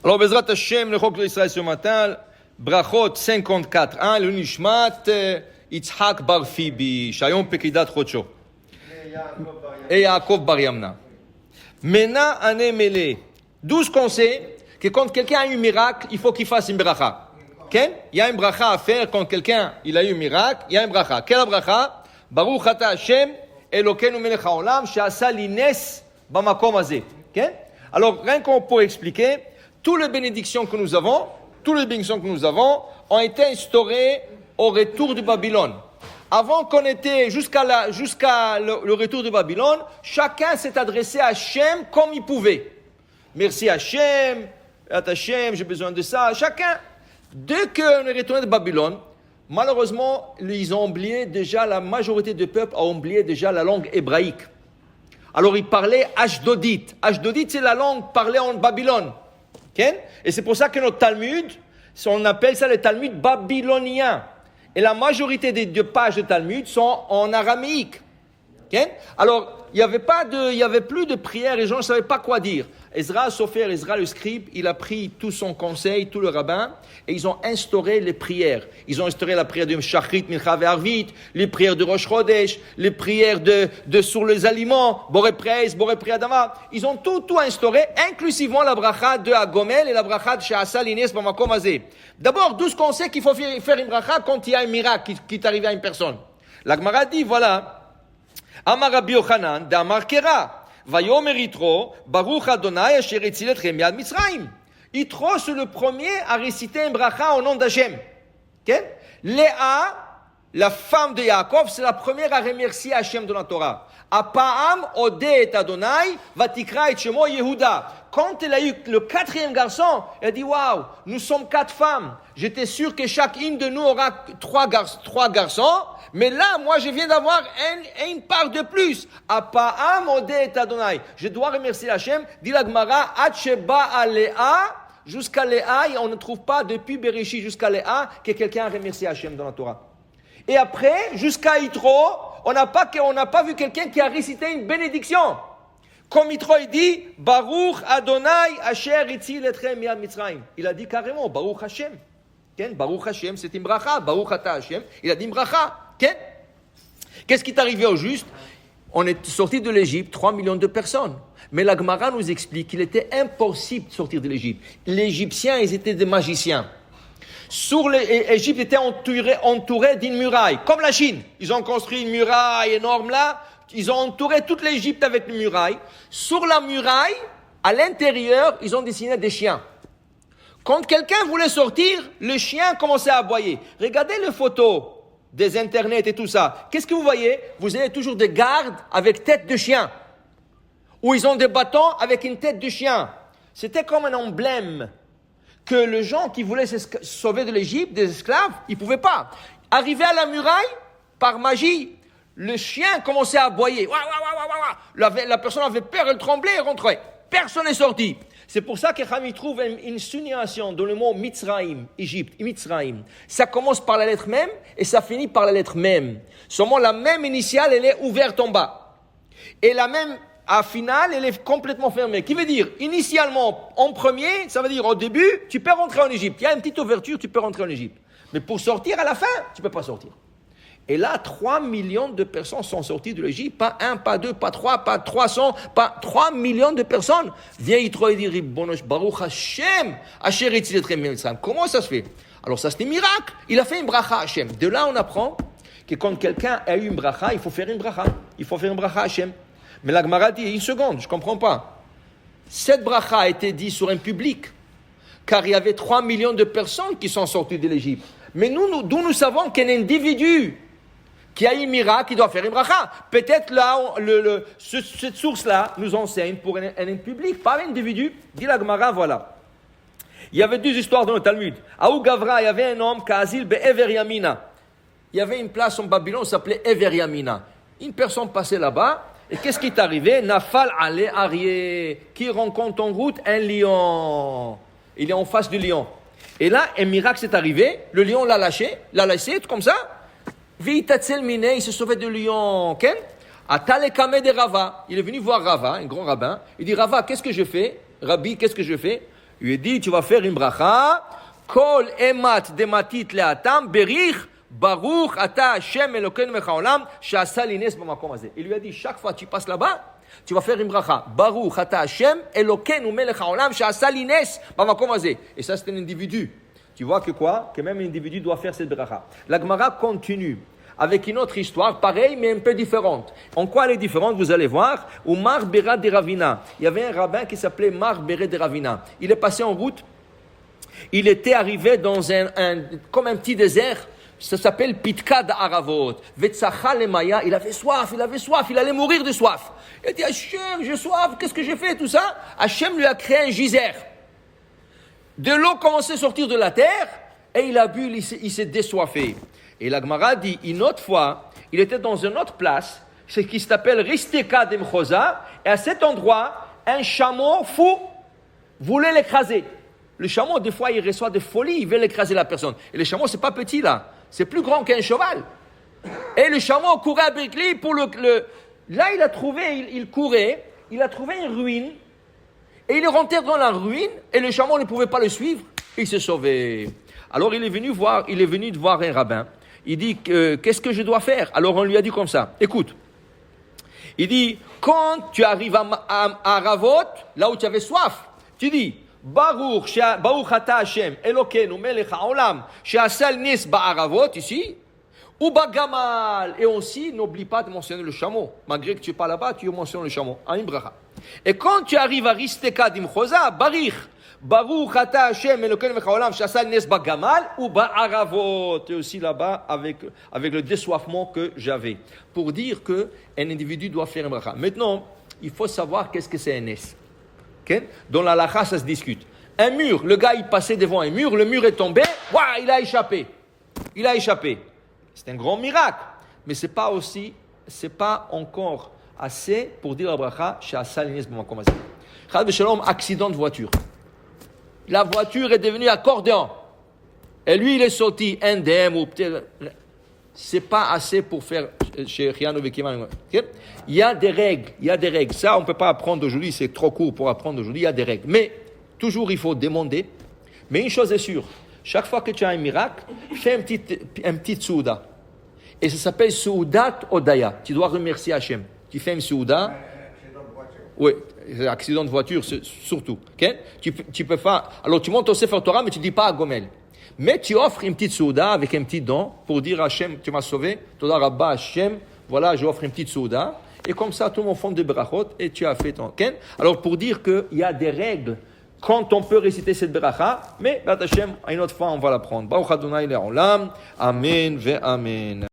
Alors, Bezrat Hashem, le Chok d'Israël ce matin, Brachot 54, le Nishmat, Yitzhak Bar Fibi, Shayom Pekidat Chocho. Et Yaakov Bar Yamna. Mena Ane Mele. D'où ce qu'on sait que quand quelqu'un a eu un miracle, il faut qu'il fasse une bracha. Okay? Il y a une bracha à faire quand quelqu'un il a eu un miracle, il y a une bracha. Quelle bracha? Baruch Ata Hashem, Elokeinu Melech HaOlam, She'asa li nes bamakom hazeh. Okay? Alors, rien qu'on peut expliquer, toutes les bénédictions que nous avons ont été instaurées au retour de Babylone. Avant qu'on était jusqu'à le retour de Babylone, chacun s'est adressé à Hachem comme il pouvait. Merci Hachem, Hachem, j'ai besoin de ça. Chacun. Dès qu'on est retourné de Babylone, malheureusement, ils ont oublié déjà, la majorité du peuple a oublié déjà la langue hébraïque. Alors ils parlaient ashdodite. Ashdodite, c'est la langue parlée en Babylone. Okay? Et c'est pour ça que notre Talmud, on appelle ça le Talmud babylonien. Et la majorité des pages de Talmud sont en araméique. Okay? Alors, il y avait plus de prières, les gens ne savaient pas quoi dire. Ezra Sofer, Ezra le scribe, il a pris tout son conseil, tout le rabbin, et ils ont instauré les prières. Ils ont instauré la prière de Shachrit, Mincha et Arvit, les prières de Rosh Chodesh, les prières de sur les aliments, Boré Preis, Boré Priadama. Ils ont tout instauré, inclusivement la bracha de Agomel et la bracha de She'asa li nes bamakom hazeh. D'abord, d'où ce qu'on sait qu'il faut faire une bracha quand il y a un miracle qui est arrivé à une personne. La Gemara dit, voilà, Amar Rabbi Yochanan, d'Amar Kera. Vayomer Yitro, Baruch Adonai, Asher Etzil Etchem Miad Mitzrayim. Yitro, c'est le premier à réciter un bracha au nom d'Hachem. Okay? Léa, la femme de Yaakov, c'est la première à remercier Hachem de la Torah. Apa'am Odeh et Adonai, Vatikra et Shemo Yehuda. Quand elle a eu le quatrième garçon, elle a dit, waouh, nous sommes 4 femmes. J'étais sûr que chacune de nous aura 3 garçons. Mais là, moi, je viens d'avoir une part de plus. Apa'am Odeh et Adonai. Je dois remercier Hachem. Dit la Gemara, Atsheba Léa, jusqu'à Léa, on ne trouve pas depuis Bereshit jusqu'à Léa que quelqu'un a remercié Hachem dans la Torah. Et après, jusqu'à Yitro, on n'a pas vu quelqu'un qui a récité une bénédiction. Comme Yitro, il dit, Baruch Adonai Asher Etzil Etchem Miad Mitzrayim. Il a dit carrément, Baruch Hashem. Baruch Hashem, c'est une bracha. Baruch Ata Hashem, il a dit une bracha. Qu'est-ce qui est arrivé au juste? On est sorti de l'Égypte, 3 millions de personnes. Mais la Gemara nous explique qu'il était impossible de sortir de l'Égypte. Les Égyptiens, ils étaient des magiciens. L'Égypte était entourée d'une muraille, comme la Chine. Ils ont construit une muraille énorme là. Ils ont entouré toute l'Égypte avec une muraille. Sur la muraille, à l'intérieur, ils ont dessiné des chiens. Quand quelqu'un voulait sortir, le chien commençait à aboyer. Regardez les photos des internets et tout ça. Qu'est-ce que vous voyez? Vous avez toujours des gardes avec tête de chien. Ou ils ont des bâtons avec une tête de chien. C'était comme un emblème que les gens qui voulaient se sauver de l'Égypte, des esclaves, ils ne pouvaient pas. Arrivé à la muraille, par magie, le chien commençait à aboyer. La personne avait peur, elle tremblait et rentrait. Personne n'est sorti. C'est pour ça que Rami trouve une signation dans le mot Mitzraïm, Égypte, Mitzraïm. Ça commence par la lettre même et ça finit par la lettre même. Seulement la même initiale, elle est ouverte en bas. Et la même à finale, elle est complètement fermée. Qui veut dire, initialement, en premier, ça veut dire au début, tu peux rentrer en Égypte. Il y a une petite ouverture, tu peux rentrer en Égypte. Mais pour sortir à la fin, tu ne peux pas sortir. Et là, 3 millions de personnes sont sorties de l'Égypte. Pas 1, pas 2, pas 3, pas 300, pas 3 millions de personnes. Viens Yitro et dire, Baruch Hashem, Asher Etzil Etchem Miad Mitzrayim. Comment ça se fait? Alors ça, c'est un miracle. Il a fait une bracha à Hashem. De là, on apprend que quand quelqu'un a eu une bracha, il faut faire une bracha. Il faut faire une bracha à Hashem. Mais la Gemara dit, une seconde, je ne comprends pas. Cette bracha a été dite sur un public, car il y avait 3 millions de personnes qui sont sorties de l'Égypte. Mais d'où nous savons qu'un individu qui a eu un miracle, il doit faire une bracha. Peut-être là, cette source-là nous enseigne pour un public, pas un individu. Dit la Gemara, voilà. Il y avait 2 histoires dans le Talmud. À Gavra, il y avait un homme, Kazil Be'ever Yamina. Il y avait une place en Babylone, ça s'appelait Ever Yamina. Une personne passait là-bas, et qu'est-ce qui est arrivé? Nafal Ale Arié, qui rencontre en route un lion. Il est en face du lion. Et là, un miracle s'est arrivé, le lion l'a laissé, comme ça. Il se sauvait de lion. Il est venu voir Rava, un grand rabbin. Il dit, Rava, qu'est-ce que je fais? Rabbi, qu'est-ce que je fais? Il lui dit, tu vas faire une bracha, kol emat dematit leatam berich baruch ata Hashem Elokeinu melech haolam she'asa li nes b'makom hazeh. Il lui a dit, chaque fois que tu passes là-bas, tu vas faire une bracha, baruch ata Hashem Elokeinu melech haolam she'asa li nes b'makom hazeh. Et ça, c'est un individu. Tu vois que quoi? Que même un individu doit faire cette bracha. La Gemara continue avec une autre histoire, pareille, mais un peu différente. En quoi elle est différente? Vous allez voir. Ou Mar Bera de Ravina. Il y avait un rabbin qui s'appelait Mar Bera de Ravina. Il est passé en route. Il était arrivé dans comme un petit désert. Ça s'appelle Pitka d'Aravot. Vetzacha lemaya. Il avait soif. Il allait mourir de soif. Il a dit, Hachem, j'ai soif. Qu'est-ce que j'ai fait, tout ça? Hachem lui a créé un geyser. De l'eau commençait à sortir de la terre. Et il a bu, il s'est désoiffé. Et la Gemara dit, une autre fois, il était dans une autre place, ce qui s'appelle Risteka d'Emchosa, et à cet endroit, un chameau fou voulait l'écraser. Le chameau, des fois, il reçoit des folies, il veut l'écraser la personne. Et le chameau, c'est pas petit là, c'est plus grand qu'un cheval. Et le chameau courait avec lui pour Là, il a trouvé, il courait, il a trouvé une ruine, et il est rentré dans la ruine, et le chameau ne pouvait pas le suivre, il s'est sauvé. Alors il est venu voir un rabbin. Il dit, qu'est-ce que je dois faire? Alors on lui a dit comme ça, écoute, il dit, quand tu arrives à Ravot, là où tu avais soif, tu dis, Baruch ata Hashem, Elokeinu melech haolam, she'asa nis ba'aravot, ici, ou bagamal, et aussi, n'oublie pas de mentionner le chameau, malgré que tu n'es pas là-bas, tu mentionnes le chameau, à bracha. Et quand tu arrives à Risteka d'Imchosa, Barich, Baruch ata Hashem Elokeinu melech haolam she'asa nes bagamal ou ba'aravot, et aussi là-bas avec le désoiffement que j'avais, pour dire que un individu doit faire un bracha. Maintenant, il faut savoir qu'est-ce que c'est un nes. Okay? Dans la lacha, ça se discute. Un mur, le gars il passait devant un mur, le mur est tombé, il a échappé. C'est un grand miracle, mais c'est pas encore assez pour dire la bracha she'asa li nes b'makom hazeh. Chas v'shalom, accident de voiture. La voiture est devenue accordéon. Et lui, il est sorti indemne ou peut-être. C'est pas assez pour faire chez Riano Vekiman. Il y a des règles. Ça, on ne peut pas apprendre aujourd'hui. C'est trop court pour apprendre aujourd'hui. Il y a des règles. Mais toujours, il faut demander. Mais une chose est sûre. Chaque fois que tu as un miracle, fais un petit souda. Et ça s'appelle soudat odaya. Tu dois remercier Hachem. Tu fais une souda. Oui, accident de voiture, surtout. Okay? Tu peux faire. Alors, tu montes au Sefer Torah, mais tu ne dis pas à Gomel. Mais tu offres une petite souda avec un petit don pour dire à Hachem, tu m'as sauvé. Toda Rabba Hachem, voilà, j'offre une petite souda. Et comme ça, tout le monde fait des brachot et tu as fait ton. Okay? Alors, pour dire qu'il y a des règles quand on peut réciter cette bracha, mais Hachem, une autre fois, on va l'apprendre. Baruch Adonai le'olam. Amen ve amen.